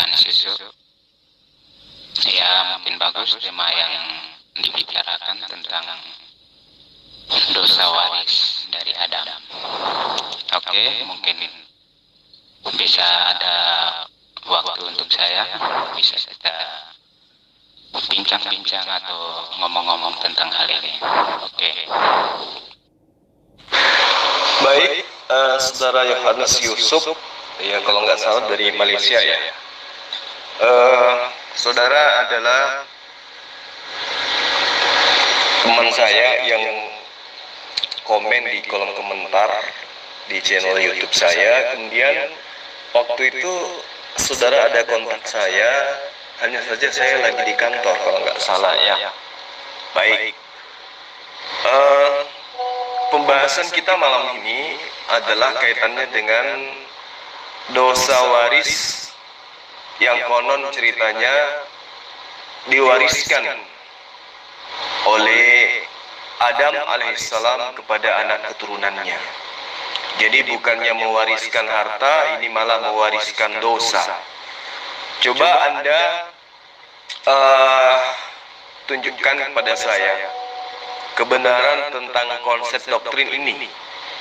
dengan susu. Ya, mungkin bagus tema yang dibicarakan tentang dosa waris dari Adam. Oke, mungkin bisa ada waktu untuk saya, bisa kita bincang-bincang atau ngomong-ngomong tentang hal ini. Oke. Baik, Saudara Yohanes Yusuf, ya kalau nggak salah dari Malaysia ya. Saudara adalah teman saya yang komen di kolom komentar di channel YouTube saya. Kemudian waktu itu saudara ada kontak saya, hanya saja saya lagi di kantor kalau nggak salah ya. Baik, pembahasan kita malam ini adalah kaitannya dengan dosa waris yang konon ceritanya diwariskan oleh Adam alaihissalam kepada anak keturunannya. Jadi bukannya mewariskan harta, ini malah mewariskan dosa. Coba Anda tunjukkan kepada saya kebenaran tentang konsep doktrin ini.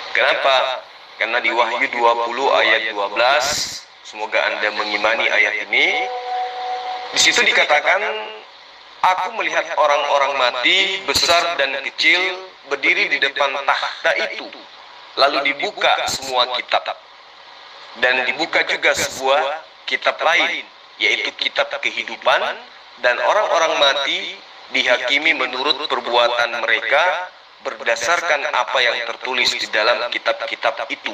Kenapa? Karena di Wahyu 20 ayat 12, semoga Anda mengimani ayat ini. Di situ dikatakan, aku melihat orang-orang mati, besar dan kecil, berdiri di depan takhta itu. Lalu dibuka semua kitab. Dan dibuka juga sebuah kitab lain, yaitu kitab kehidupan. Dan orang-orang mati dihakimi menurut perbuatan mereka berdasarkan apa yang tertulis di dalam kitab-kitab itu.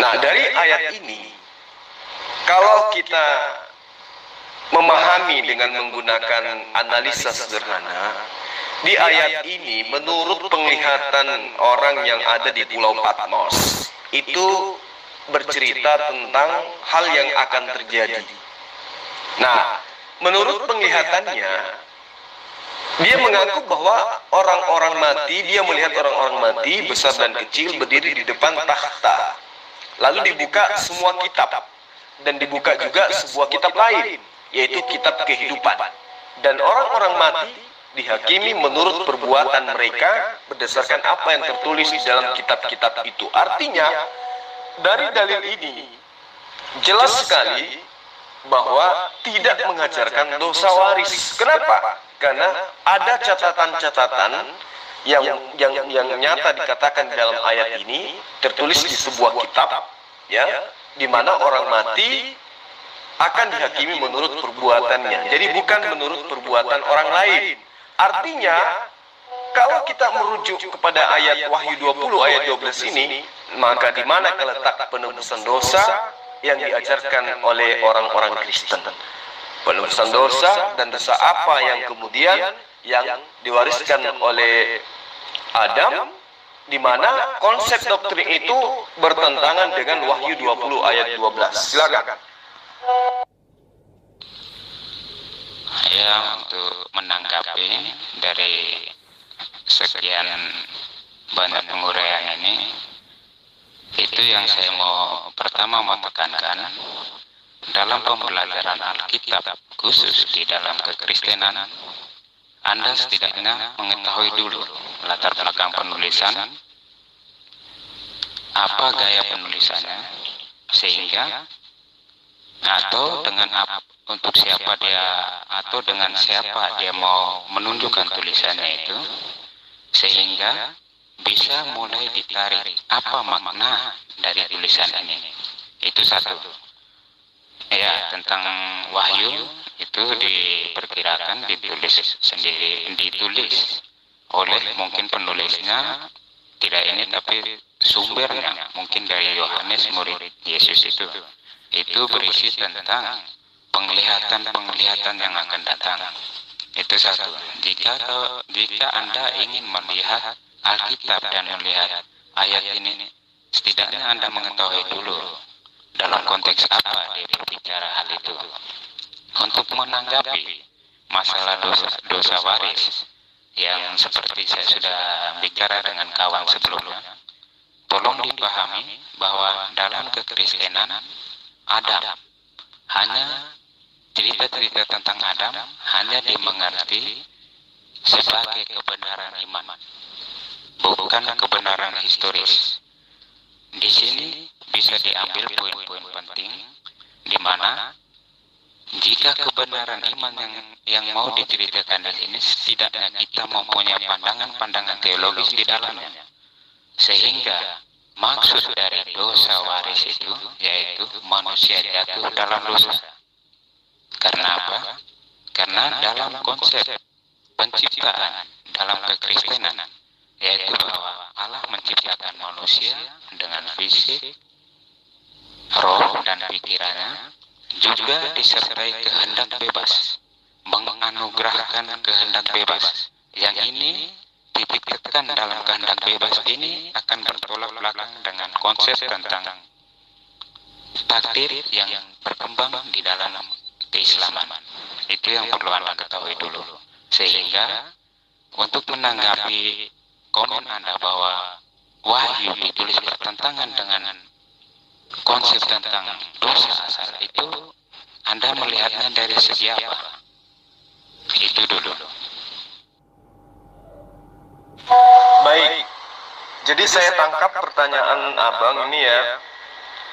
Nah, dari ayat ini, kalau kita memahami dengan menggunakan analisa sederhana, di ayat ini menurut penglihatan orang yang ada di Pulau Patmos, itu bercerita tentang hal yang akan terjadi. Nah, menurut penglihatannya, dia mengaku bahwa orang-orang mati, dia melihat orang-orang mati besar dan kecil berdiri di depan takhta. Lalu dibuka semua kitab, dan dibuka juga sebuah kitab lain, yaitu kitab kehidupan. Dan orang-orang mati dihakimi menurut perbuatan mereka berdasarkan apa yang tertulis di dalam kitab-kitab itu. Artinya, dari dalil ini jelas sekali bahwa tidak mengajarkan dosa waris. Kenapa? Karena ada catatan-catatan yang nyata dikatakan dalam ayat ini, tertulis di sebuah kitab, ya, di mana orang mati akan dihakimi menurut perbuatannya. Jadi bukan menurut perbuatan orang lain. Artinya, kalau kita merujuk kepada ayat Wahyu 20 ayat 12 ini, maka di mana letak penebusan dosa yang diajarkan oleh orang-orang Kristen? Penebusan dosa dan dosa apa yang kemudian yang diwariskan oleh Adam, di mana konsep doktrin itu bertentangan dengan Wahyu 20 ayat 12. Silakan. Ya, untuk menanggapi dari sekian banyak penguraian ini, itu yang saya pertama mau tekankan. Dalam pembelajaran Alkitab, khusus di dalam kekristenan, Anda setidaknya mengetahui dulu latar belakang penulisan, apa gaya penulisannya, sehingga atau dengan untuk siapa dia, atau dengan siapa dia mau menunjukkan tulisannya itu, sehingga bisa mulai ditarik apa makna dari tulisan ini. Itu satu. Ya, tentang Wahyu itu diperkirakan ditulis oleh mungkin penulisnya tidak ini, tapi sumbernya mungkin dari Yohanes murid Yesus itu berisi tentang penglihatan yang akan datang. Itu satu. Jika Anda ingin melihat Alkitab dan melihat ayat ini, setidaknya Anda mengetahui dulu dalam konteks apa dia berbicara hal itu. Untuk menanggapi masalah dosa waris yang seperti saya sudah bicara dengan kawan sebelumnya, tolong dipahami bahwa dalam kekristenan Adam hanya cerita-cerita tentang Adam hanya dimengerti sebagai kebenaran iman, bukan kebenaran historis. Di sini bisa diambil poin-poin penting di mana jika kebenaran iman yang mau diceritakan di sini, setidaknya kita mempunyai pandangan-pandangan teologis di dalamnya. Sehingga maksud dari dosa waris itu yaitu manusia jatuh dalam dosa. Karena apa? Karena dalam konsep penciptaan dalam kekristenan, yaitu bahwa Allah menciptakan manusia dengan fisik, roh, dan pikirannya, juga disertai kehendak bebas, menganugerahkan kehendak bebas. Yang ini titik tekan dalam kehendak bebas ini akan bertolak belakang dengan konsep tentang takdir yang berkembang di dalam keislaman. Itu yang perlu Anda ketahui dulu. Sehingga untuk menanggapi komen Anda bahwa wahyu ditulis bertentangan dengan konsep tentang dosa asal itu, Anda melihatnya dari segi apa? Itu dulu. Baik, jadi saya tangkap pertanyaan Abang ini ya.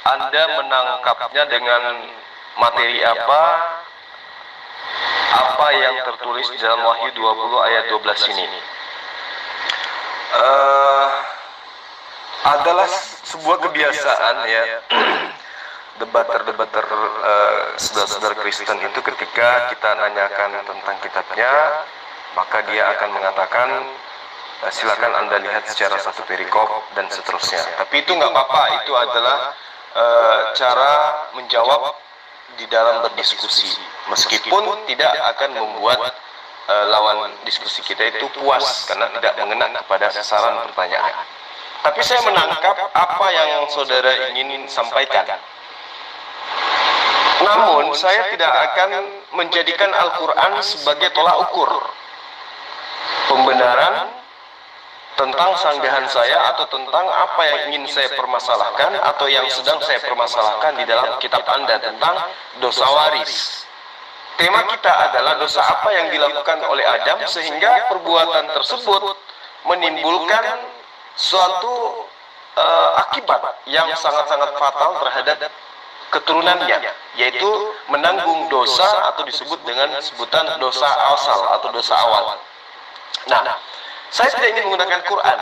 Anda menangkapnya dengan materi apa yang tertulis di dalam Wahyu 20 ayat 12 ini. Adalah sebuah kebiasaan ya, debater saudara-saudara Kristen itu ketika kita nanyakan tentang kitabnya, maka dia akan mengatakan, silakan Anda lihat secara satu perikop dan seterusnya. Tapi itu nggak apa-apa, itu adalah cara menjawab di dalam berdiskusi, meskipun tidak akan membuat lawan diskusi kita itu puas karena tidak mengena kepada sasaran pertanyaan. Tapi saya menangkap apa yang saudara ingin sampaikan. Namun saya tidak akan menjadikan Al-Quran sebagai tolak ukur pembenaran tentang sanggahan saya atau tentang apa yang ingin saya permasalahkan atau yang sedang saya permasalahkan di dalam kitab Anda tentang dosa waris. Tema kita adalah dosa apa yang dilakukan oleh Adam sehingga perbuatan tersebut menimbulkan suatu akibat yang sangat-sangat fatal terhadap keturunannya, yaitu menanggung dosa atau disebut dengan sebutan dosa asal atau dosa awal. Nah, saya tidak ingin menggunakan Quran.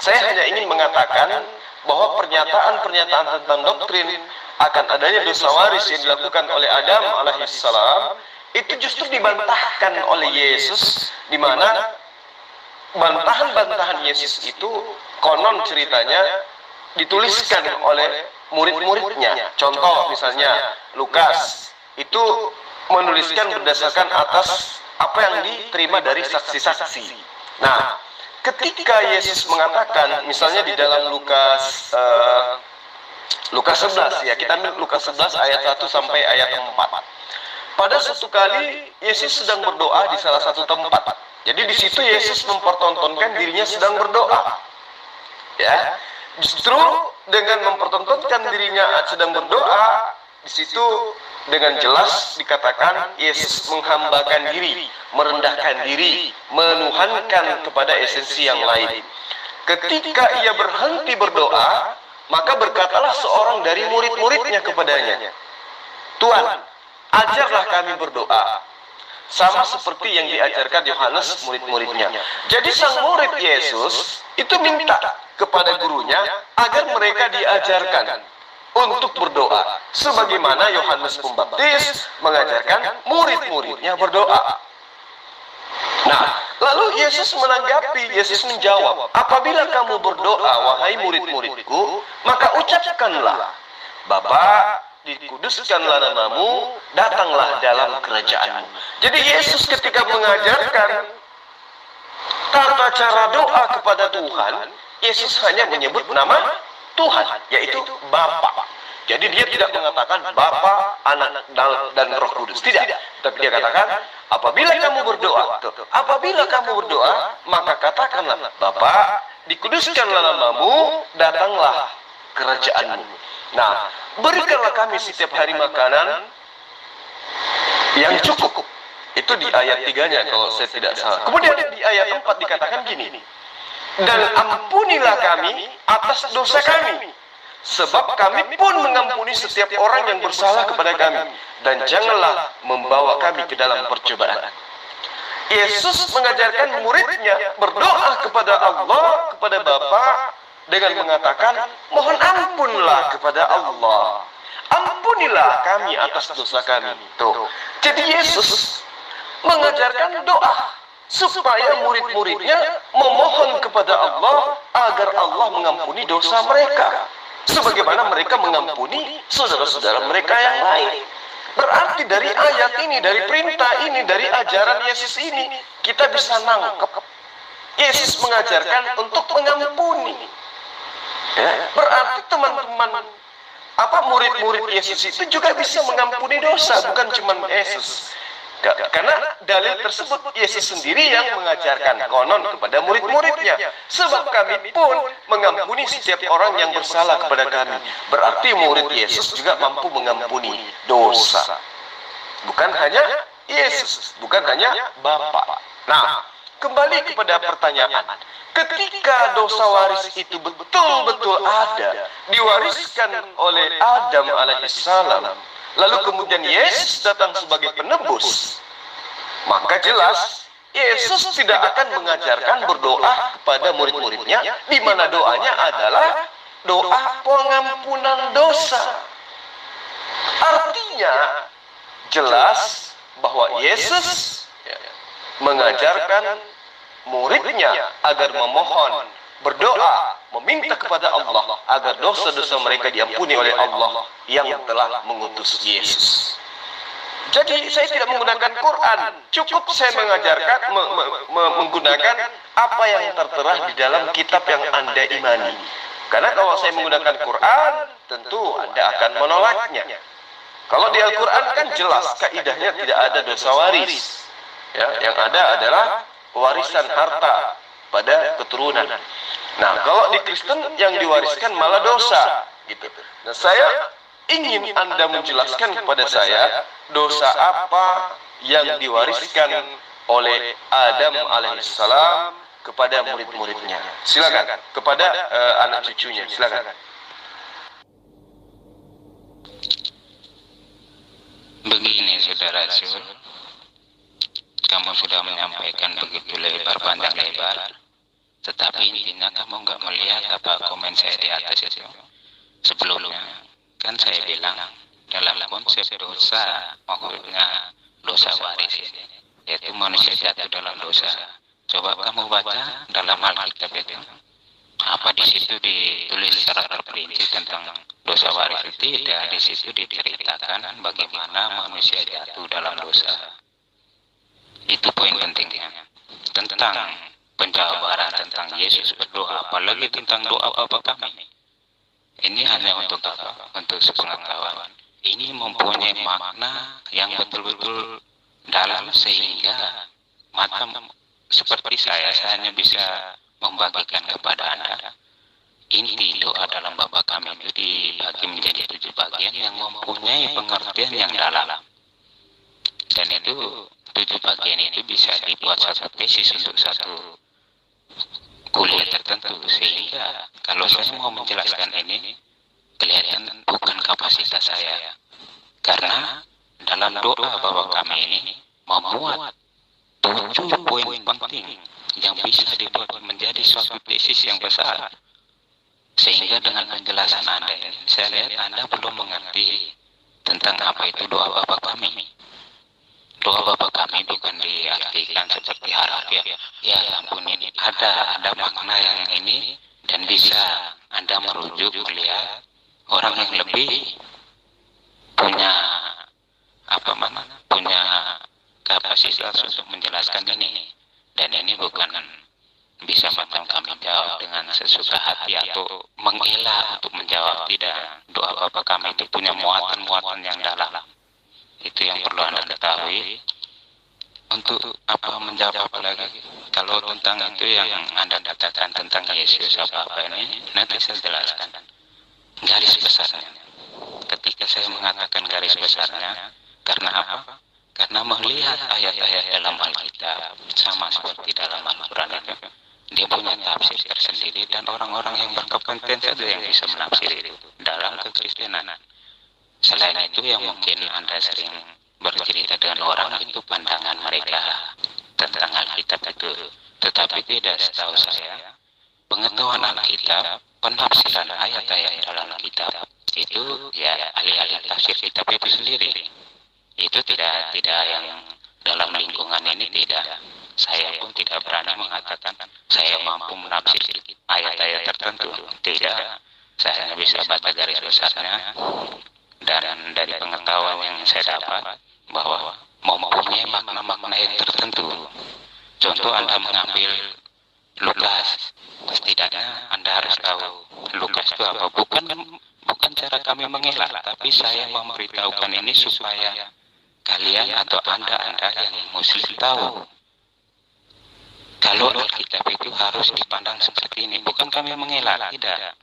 Saya hanya ingin mengatakan bahwa pernyataan-pernyataan tentang doktrin akan adanya dosa waris yang dilakukan oleh Adam alaihissalam itu justru dibantahkan oleh Yesus, di mana bantahan-bantahan Yesus itu konon ceritanya dituliskan oleh murid-muridnya. Contoh misalnya Lukas itu menuliskan berdasarkan atas apa yang diterima dari saksi-saksi. Nah, ketika Yesus mengatakan misalnya di dalam Lukas 11 ya, kita ambil Lukas 11 ayat 1 sampai ayat 4. Pada suatu kali Yesus sedang berdoa di salah satu tempat. Jadi di situ Yesus mempertontonkan dirinya sedang berdoa. Ya, justru dengan mempertontonkan dirinya sedang berdoa, di situ dengan jelas dikatakan Yesus menghambakan diri, merendahkan diri, menuhankan kepada esensi yang lain. Ketika ia berhenti berdoa, maka berkatalah seorang dari murid-muridnya kepadanya, "Tuhan, ajarlah kami berdoa, sama seperti yang diajarkan Yohanes murid-muridnya." Jadi sang murid Yesus itu minta kepada gurunya agar mereka diajarkan untuk berdoa, sebagaimana Yohanes Pembaptis mengajarkan murid-muridnya berdoa. Nah, lalu Yesus menanggapi, Yesus menjawab, "Apabila kamu berdoa, wahai murid-muridku, maka ucapkanlah, Bapa, dikuduskanlah namamu, datanglah dalam kerajaanmu." Jadi Yesus ketika mengajarkan tata cara doa kepada Tuhan, Yesus hanya menyebut nama Tuhan, yaitu Bapa. Jadi dia tidak mengatakan Bapa, Anak, dan Roh Kudus, tidak. Tapi dia katakan, apabila kamu berdoa, maka katakanlah, Bapa, dikuduskanlah namamu, datanglah kerajaanmu. Nah, berikanlah kami setiap hari makanan yang cukup. Itu di ayat 3-nya kalau saya tidak salah. Kemudian di ayat 4 dikatakan gini, dan ampunilah kami atas dosa kami, sebab kami pun mengampuni setiap orang yang bersalah kepada kami, dan janganlah membawa kami ke dalam percobaan. Yesus mengajarkan muridnya berdoa kepada Allah, kepada Bapa, dengan mengatakan, mohon ampunlah kepada Allah, ampunilah kami atas dosa kami. Tuh. Jadi Yesus mengajarkan doa supaya murid-muridnya memohon kepada Allah agar Allah mengampuni dosa mereka, sebagaimana mereka mengampuni saudara-saudara mereka yang lain. Berarti dari ayat ini, dari perintah ini, dari ajaran Yesus ini, kita bisa nangkep Yesus mengajarkan untuk mengampuni. Ya, berarti teman-teman, murid-murid Yesus itu juga bisa mengampuni dosa, bukan cuma Yesus. Karena dalil tersebut Yesus sendiri yang mengajarkan konon kepada murid-muridnya. Sebab kami pun mengampuni setiap orang yang bersalah kepada kami. Berarti murid Yesus juga mampu mengampuni dosa. Bukan hanya Yesus, bukan hanya Bapa. Nah, kembali kepada pertanyaan. Ketika dosa waris itu betul-betul ada, diwariskan oleh Adam alaihissalam, lalu kemudian Yesus datang sebagai penebus, maka jelas Yesus tidak akan mengajarkan berdoa kepada murid-muridnya, di mana doanya adalah doa pengampunan dosa. Artinya jelas bahwa Yesus mengajarkan muridnya agar memohon, berdoa, meminta kepada Allah agar dosa-dosa mereka diampuni oleh Allah yang telah mengutus Yesus. Jadi saya tidak menggunakan Quran, cukup saya mengajarkan menggunakan apa yang tertera di dalam kitab yang Anda imani. Karena kalau saya menggunakan Quran, tentu Anda akan menolaknya. Kalau di Al-Quran kan jelas kaidahnya tidak ada dosa waris. Ya, yang ada adalah warisan harta pada keturunan. Nah, kalau di Kristen yang diwariskan malah dosa, gitu. Nah, saya ingin Anda menjelaskan kepada saya dosa apa yang diwariskan oleh Adam alaihissalam kepada murid-muridnya. Silakan, kepada anak cucunya. Silakan. Begini saudara Syul, kamu sudah menyampaikan begitu lebar panjang lebar, tetapi intinya kamu nggak melihat apa komen saya di atas itu. Sebelumnya kan saya bilang dalam konsep dosa, maksudnya dosa waris ini, yaitu manusia jatuh dalam dosa. Coba kamu baca dalam Alkitab itu, apa di situ ditulis secara terperinci tentang dosa waris itu? Tidak, di situ diceritakan bagaimana manusia jatuh dalam dosa. Itu poin pentingnya tentang penjabaran tentang Yesus berdoa, apalagi tentang doa Bapa kami. Ini hanya untuk apa? Untuk sepengetahuan. Ini mempunyai makna yang betul-betul dalam, sehingga macam seperti saya hanya bisa membagikan kepada Anda. Inti doa dalam Bapa kami itu dibagi menjadi 7 bagian yang mempunyai pengertian yang dalam. Dan itu 7 bagian itu bisa dibuat satu tesis untuk satu kuliah tertentu, sehingga kalau saya mau menjelaskan ini kelihatan bukan kapasitas saya, karena dalam doa Bapa kami ini memuat 7 poin penting yang bisa dibuat menjadi suatu tesis yang besar, sehingga dengan penjelasan Anda ini saya lihat Anda belum mengerti tentang apa itu doa Bapa kami. Doa Bapa kami bukan diartikan seperti harfiah. Ya ampun, ini ada makna yang ini, dan bisa Anda merujuk melihat orang yang lebih punya punya kapasitas untuk menjelaskan ini. Dan ini bukan bisa macam kami jawab dengan sesuka hati atau mengelak untuk menjawab. Tidak, doa Bapa kami itu punya muatan-muatan yang dalam. Itu yang perlu Anda ketahui. Untuk menjawab apa lagi? Kalau tentang itu yang Anda katakan tentang Yesus apa ini, nanti saya jelaskan garis besarnya. Ketika saya mengatakan garis besarnya, Karena apa? Karena melihat ayat-ayat dalam Alkitab sama seperti dalam Al-Quran itu, dia punya tafsir tersendiri dan orang-orang yang berkompeten saja yang bisa menafsir itu dalam kekristenan. Selain itu yang mungkin Anda sering bercerita dengan orang itu pandangan mereka tentang Alkitab itu. Tetapi tidak, setahu saya, pengetahuan Alkitab, penafsiran ayat-ayat dalam Alkitab itu ya ahli-ahli tafsir kitab itu sendiri. Itu tidak yang dalam lingkungan ini tidak. Saya pun tidak berani mengatakan saya mampu menafsir ayat-ayat tertentu. Tidak, saya hanya bisa baca garis besarnya dan dari pengetahuan yang saya dapat bahwa mempunyai makna-makna yang tertentu. Contoh, Anda mengambil Lukas, setidaknya Anda harus tahu Lukas itu apa. Bukan cara kami mengelak, tapi saya memberitahukan ini supaya kalian atau Anda yang Muslim tahu kalau Alkitab itu harus dipandang seperti ini. Bukan kami mengelak, tidak.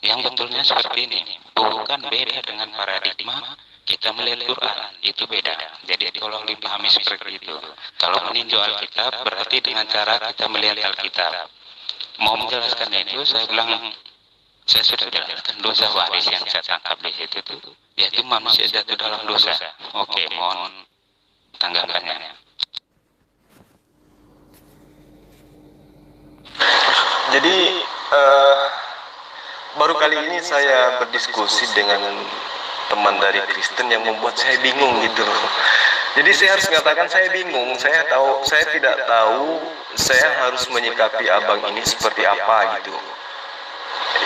Yang betulnya seperti ini. Bukan beda dengan paradigma kita melihat Quran, itu beda. Jadi tolong dipahami seperti itu. Kalau meninjau Alkitab berarti dengan cara kita melihat Alkitab. Mau menjelaskan itu, saya bilang, saya sudah jelaskan dosa waris yang saya tangkap di situ itu, yaitu manusia jatuh dalam dosa. Oke, mohon tanggapannya. Jadi baru kali ini saya berdiskusi dengan teman dari Kristen yang membuat saya bingung gitu loh. Jadi saya harus mengatakan saya bingung, saya tidak tahu saya harus menyikapi abang ini seperti apa gitu.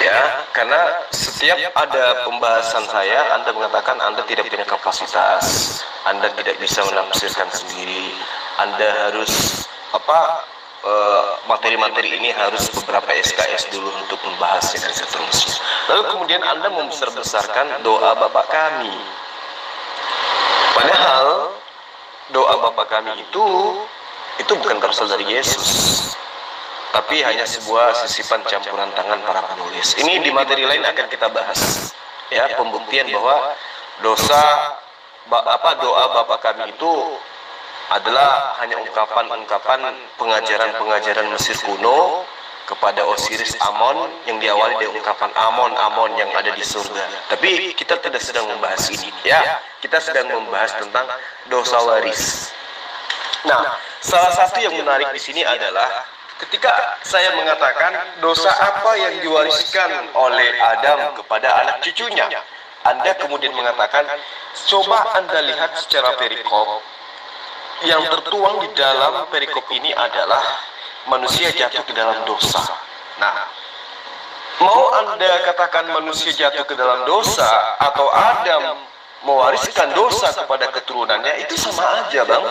Ya, karena setiap ada pembahasan saya, Anda mengatakan Anda tidak punya kapasitas, Anda tidak bisa menafsirkan sendiri, Anda harus materi-materi ini harus beberapa SKS dulu untuk membahasnya dan seterusnya. Lalu kemudian Anda membesar-besarkan doa Bapak kami. Padahal doa Bapak kami itu bukan berasal dari Yesus, tapi hanya sebuah sisipan campuran tangan para penulis. Ini di materi lain akan kita bahas, ya, pembuktian bahwa doa Bapa kami itu adalah hanya ungkapan-ungkapan pengajaran Mesir kuno kepada Osiris Amon yang diawali dari ungkapan Amon yang ada di surga. Tapi kita tidak sedang membahas ini, ya. Kita sedang membahas tentang dosa waris. Nah, salah satu yang menarik di sini adalah ketika saya mengatakan dosa apa yang diwariskan oleh Adam kepada anak cucunya, Anda kemudian mengatakan, coba Anda lihat secara perikop. Yang tertuang di dalam perikop ini adalah manusia jatuh ke dalam dosa. Nah, mau Anda katakan manusia jatuh ke dalam dosa atau Adam mewariskan dosa kepada keturunannya, itu sama aja, Bang.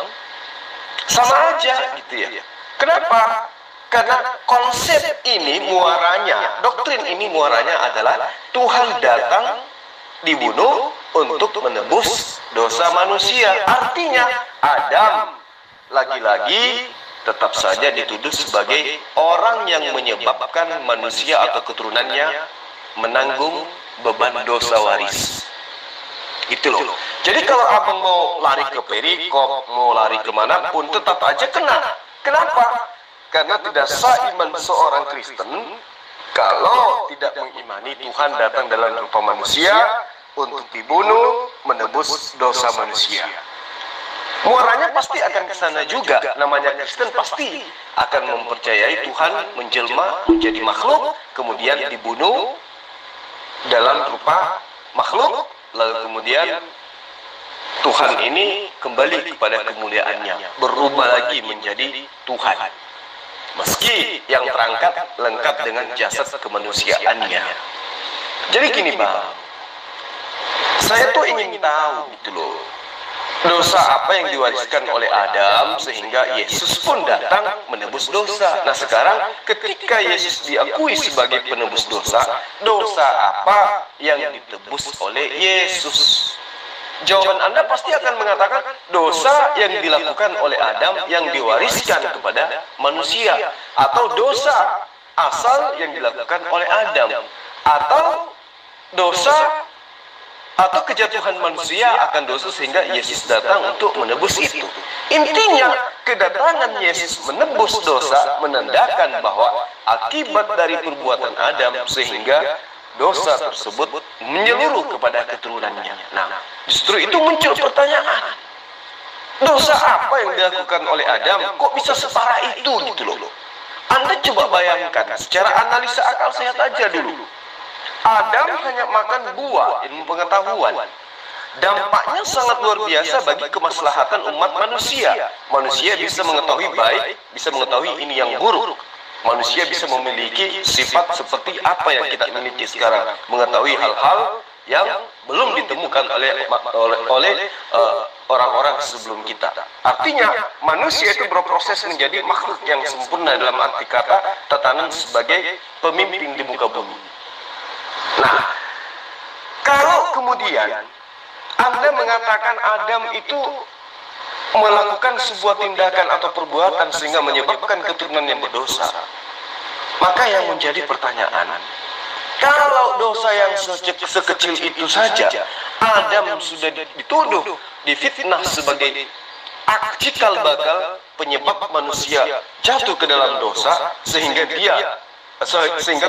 Sama aja gitu ya. Kenapa? Karena konsep ini muaranya, doktrin ini muaranya adalah Tuhan datang dibunuh untuk menebus dosa manusia. Artinya Adam lagi-lagi tetap saja dituduh sebagai orang yang menyebabkan manusia atau keturunannya menanggung beban dosa waris. Itu loh. Jadi kalau abang mau lari ke perikop, mau lari kemanapun, tetap aja kena. Kenapa? Karena tidak sah iman seorang Kristen kalau tidak mengimani Tuhan datang dalam rupa manusia untuk dibunuh, menebus dosa manusia. Muaranya pasti akan ke sana juga. Namanya Kristen pasti akan mempercayai Tuhan menjelma menjadi makhluk, kemudian dibunuh dalam rupa makhluk, lalu kemudian Tuhan ini kembali kepada kemuliaannya, berubah lagi menjadi Tuhan. Meski yang terangkat lengkap dengan jasad kemanusiaannya. Jadi gini, Bang, saya tuh ingin tahu gitu loh, dosa apa yang diwariskan oleh Adam sehingga Yesus pun datang menebus dosa. Nah sekarang ketika Yesus diakui sebagai penebus dosa, dosa apa yang ditebus oleh Yesus? Jawaban Anda pasti akan mengatakan dosa yang dilakukan oleh Adam yang diwariskan kepada manusia, atau dosa asal yang dilakukan oleh Adam, atau dosa atau kejatuhan manusia akan dosa sehingga Yesus datang untuk menebus itu. Intinya, kedatangan Yesus menebus dosa menandakan bahwa akibat dari perbuatan Adam sehingga dosa tersebut menyeluruh kepada keturunannya. Nah, justru itu muncul pertanyaan. Dosa apa yang dilakukan oleh Adam kok bisa separah itu gitu loh. Anda coba bayangkan secara analisa akal sehat aja dulu. Adam hanya makan buah ilmu pengetahuan. Dampaknya sangat luar biasa bagi kemaslahatan umat manusia. Manusia bisa mengetahui baik, bisa mengetahui ini yang buruk. Manusia bisa memiliki sifat seperti apa yang kita miliki sekarang, mengetahui hal-hal yang belum ditemukan oleh orang-orang sebelum kita. Artinya, manusia itu berproses menjadi makhluk yang sempurna dalam arti kata tatanan sebagai pemimpin di muka bumi. Nah, kalau kemudian Anda mengatakan Adam itu melakukan sebuah tindakan atau perbuatan sehingga menyebabkan keturunan yang berdosa, maka yang menjadi pertanyaan, kalau dosa yang sekecil itu saja Adam sudah dituduh, difitnah sebagai cikal bakal penyebab manusia jatuh ke dalam dosa sehingga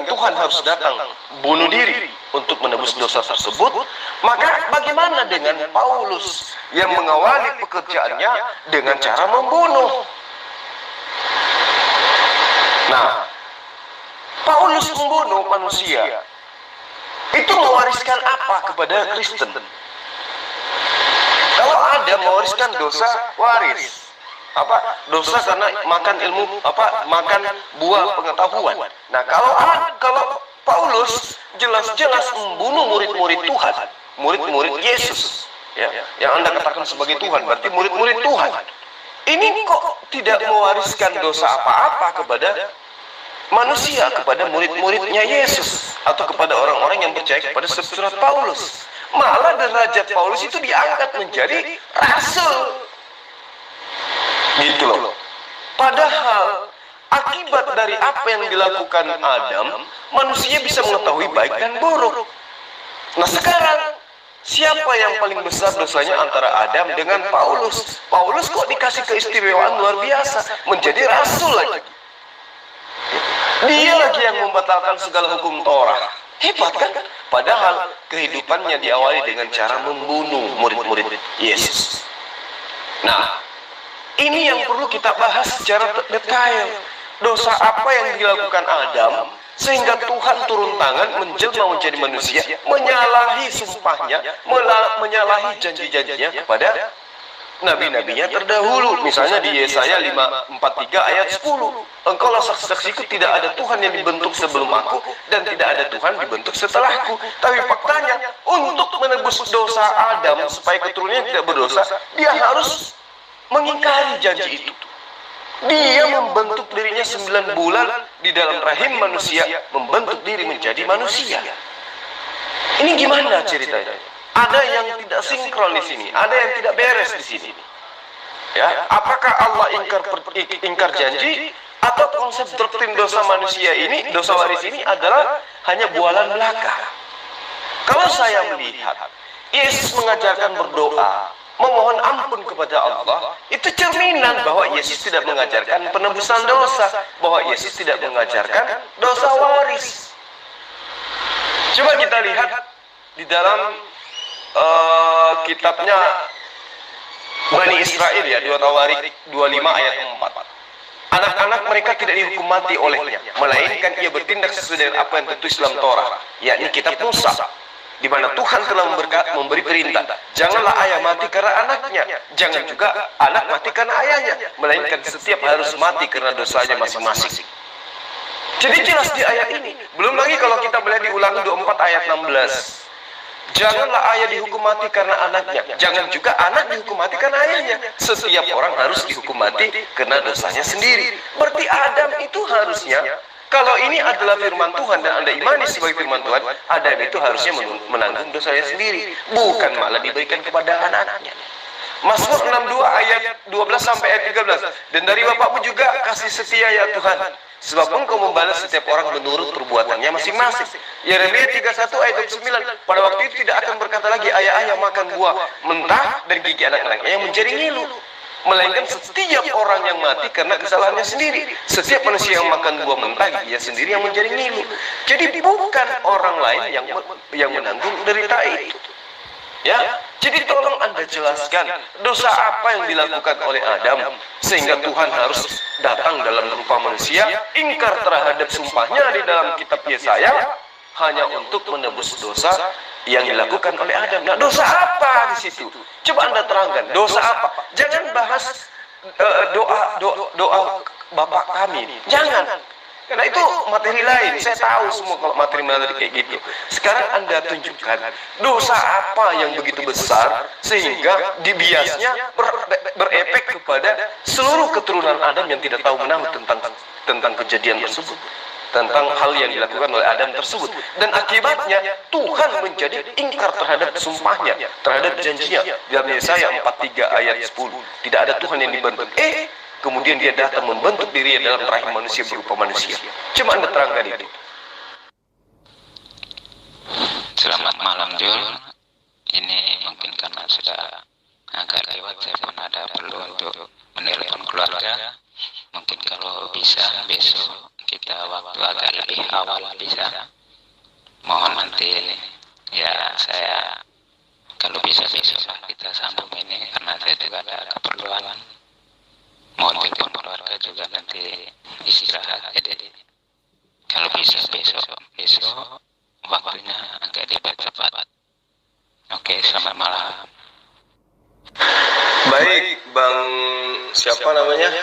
Tuhan harus datang bunuh diri untuk menebus dosa tersebut, maka bagaimana dengan Paulus yang mengawali pekerjaannya dengan cara membunuh? Nah, Paulus membunuh manusia itu mewariskan apa kepada Kristen? Kalau ada mewariskan dosa, waris apa? Dosa karena makan ilmu makan buah pengetahuan. Nah, kalau Paulus jelas-jelas membunuh murid-murid Tuhan, murid-murid Yesus, ya, yang Anda katakan sebagai Tuhan, berarti murid-murid Tuhan. Ini kok tidak mewariskan dosa apa-apa kepada manusia, kepada murid-muridnya Yesus, atau kepada orang-orang yang percaya kepada surat Paulus. Malah derajat Paulus itu diangkat menjadi rasul. Gitu loh. Padahal akibat dari apa yang dilakukan Adam, manusia bisa mengetahui baik dan buruk. Nah, sekarang siapa yang paling besar dosanya antara Adam dengan Paulus? Paulus kok dikasih keistimewaan luar biasa, menjadi rasul lagi. Dia lagi yang membatalkan segala hukum Torah. Hebat kan? Padahal kehidupannya diawali dengan cara membunuh murid-murid Yesus. Nah, ini yang perlu kita bahas secara detail. Dosa apa yang dilakukan Adam sehingga Tuhan turun tangan menjelma menjadi manusia, menyalahi sumpahnya, menyalahi janji-janjinya kepada nabi-nabinya terdahulu. Misalnya di Yesaya 5:43 ayat 10. Engkaulah saksi-saksiku, tidak ada Tuhan yang dibentuk sebelum aku dan tidak ada Tuhan dibentuk setelahku. Tapi faktanya, untuk menebus dosa Adam supaya keturunannya tidak berdosa, dia harus mengingkari janji itu. Dia membentuk dirinya 9 bulan di dalam rahim manusia, membentuk diri menjadi manusia. Ini gimana ceritanya? Ada yang tidak sinkron di sini, ada yang tidak beres di sini. Ya, apakah Allah ingkar janji, atau konsep doktrin dosa manusia ini, dosa waris ini adalah hanya bualan belaka? Kalau saya melihat Yesus mengajarkan berdoa, memohon ampun kepada Allah, itu cerminan bahwa Yesus tidak mengajarkan penebusan dosa, bahwa Yesus tidak mengajarkan dosa waris. Coba kita lihat di dalam kitabnya Bani Israel, ya, 2 Tawarik 25 ayat 4. Anak-anak mereka tidak dihukum mati olehnya, melainkan ia bertindak sesuai dengan apa yang tertulis dalam Torah, yakni kitab Musa, di mana Tuhan telah memberi perintah, janganlah ayah mati karena anaknya, jangan juga anak mati karena ayahnya, melainkan setiap harus mati karena dosanya masing-masing. Jadi jelas di ayat ini. Belum lagi kalau kita melihat di Ulangan 24 ayat 16. Janganlah ayah dihukum mati karena anaknya, jangan juga anak dihukum mati karena ayahnya. Setiap orang harus dihukum mati karena dosanya sendiri. Berarti Adam itu harusnya, kalau ini adalah firman Tuhan dan Anda imani sebagai firman Tuhan, Adam itu harusnya menanggung dosanya sendiri, bukan malah diberikan kepada anaknya. Mazmur 62 ayat 12 sampai ayat 13. Dan dari Bapakmu juga kasih setia ya Tuhan, Sebab engkau membalas setiap orang menurut perbuatannya masing-masing. Yeremia 31 ayat 29. Pada waktu itu tidak akan berkata lagi ayah-ayah makan buah mentah dan gigi anak-anaknya yang menjadi ngilu, melainkan setiap orang yang mati karena kesalahannya sendiri. Setiap manusia yang makan buah mentah giginya sendiri yang menjadi ngilu. Jadi bukan orang lain yang menanggung derita itu. Ya, jadi tolong Anda jelaskan dosa apa yang dilakukan oleh Adam sehingga Tuhan harus datang dalam rupa manusia, ingkar terhadap sumpahnya di dalam kitab Yesaya hanya untuk menebus dosa yang dilakukan oleh Adam. Nah, dosa apa di situ? Coba Anda terangkan, dosa apa? Jangan bahas doa Bapak kami. Jangan. Karena itu materi lain. Saya tahu semua kalau materi-materi kayak gitu. Sekarang Anda tunjukkan dosa apa yang begitu besar sehingga dibiasnya berefek kepada seluruh keturunan Adam yang tidak tahu menang tentang kejadian tersebut, tentang hal yang dilakukan oleh Adam tersebut. Dan akibatnya Tuhan menjadi ingkar terhadap sumpahnya, terhadap janjinya. Dalam Yesaya 43 ayat 10, tidak ada Tuhan yang dibentuk. Kemudian dia datang membentuk dirinya dalam rahim manusia berupa manusia. Coba Anda terangkan itu. Selamat malam Jul. Ini mungkin karena sudah agak lewat, saya pun ada perlu untuk menelpon keluarga. Mungkin kalau bisa besok kita waktu agak lebih awal bisa. Mohon nanti ya saya kalau bisa besok lah kita sambung ini karena saya juga ada keperluan. Mohon telepon keluarga juga nanti istirahat. Jadi kalau bisa besok waktunya agak dipercepat. Oke, selamat malam. Baik, Bang siapa namanya?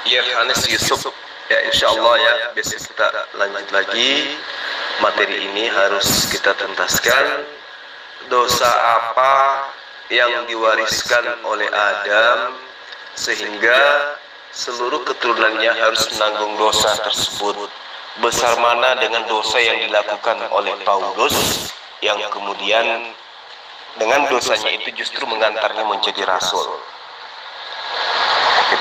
Yerhanes Yusuf. Ya, insya Allah ya, besok kita lanjut lagi. Materi ini harus kita tuntaskan. Dosa apa yang diwariskan oleh Adam sehingga seluruh keturunannya harus menanggung dosa tersebut? Besar mana dengan dosa yang dilakukan oleh Paulus yang kemudian dengan dosanya itu justru mengantarnya menjadi rasul?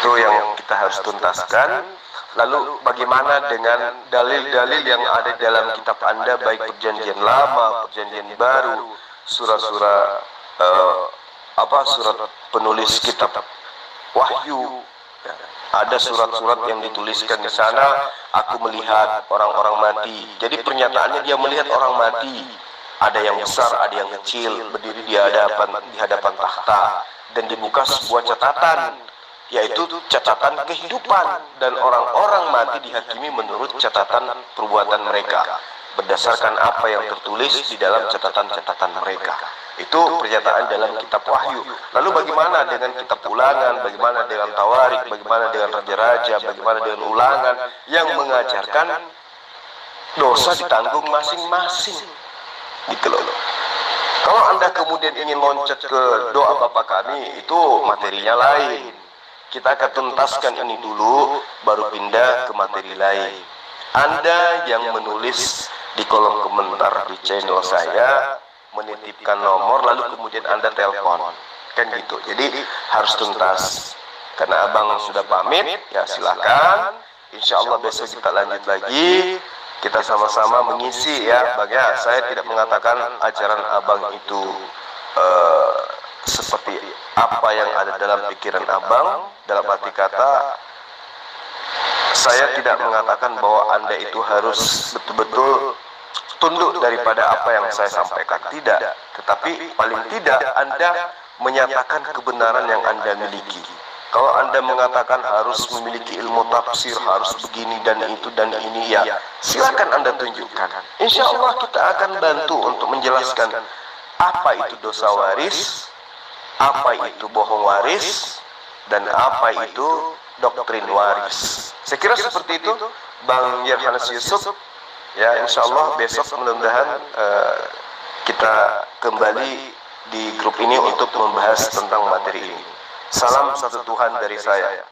Itu yang kita harus tuntaskan. Lalu bagaimana dengan dalil-dalil yang ada dalam kitab Anda, baik perjanjian lama, perjanjian baru, surah-surah surat penulis kitab Wahyu, ya. Ada surat-surat yang dituliskan di sana, aku melihat orang-orang mati. Jadi pernyataannya dia melihat orang mati. Ada yang besar, ada yang kecil, berdiri di hadapan tahta, dan dibuka sebuah catatan, yaitu catatan kehidupan, dan orang-orang mati dihakimi menurut catatan perbuatan mereka, berdasarkan apa yang tertulis di dalam catatan-catatan mereka. Itu pernyataan dalam kitab Wahyu. Lalu bagaimana dengan kitab Ulangan, bagaimana dengan Tawarik, bagaimana dengan Raja-Raja, bagaimana dengan Ulangan yang mengajarkan dosa ditanggung masing-masing, gitu loh. Kalau Anda kemudian ingin loncat ke doa Bapa Kami, itu materinya lain. Kita akan tuntaskan ini dulu, baru pindah ke materi lain. Anda yang menulis di kolom komentar di channel saya, menitipkan nomor, lalu kemudian Anda telepon, kan gitu. Jadi harus tuntas. Karena Abang sudah pamit, ya silakan. Insya Allah besok kita lanjut lagi. Kita sama-sama mengisi ya. Bagaimana? Saya tidak mengatakan ajaran Abang itu seperti apa yang ada dalam pikiran Abang. Dalam arti kata, saya tidak mengatakan bahwa Anda itu harus betul-betul tunduk daripada apa yang saya sampaikan, tidak. Tetapi paling tidak Anda menyatakan kebenaran yang Anda miliki. Kalau Anda mengatakan harus memiliki ilmu tafsir, harus begini dan itu dan ini, ya silakan Anda tunjukkan. Insya Allah kita akan bantu untuk menjelaskan apa itu dosa waris, apa itu bohong waris, dan apa itu doktrin waris. Saya kira seperti itu, Bang Yerhanes Yusuf. Ya, insya Allah besok mudah-mudahan kita kembali di grup ini untuk membahas tentang materi ini. Salam satu Tuhan dari saya.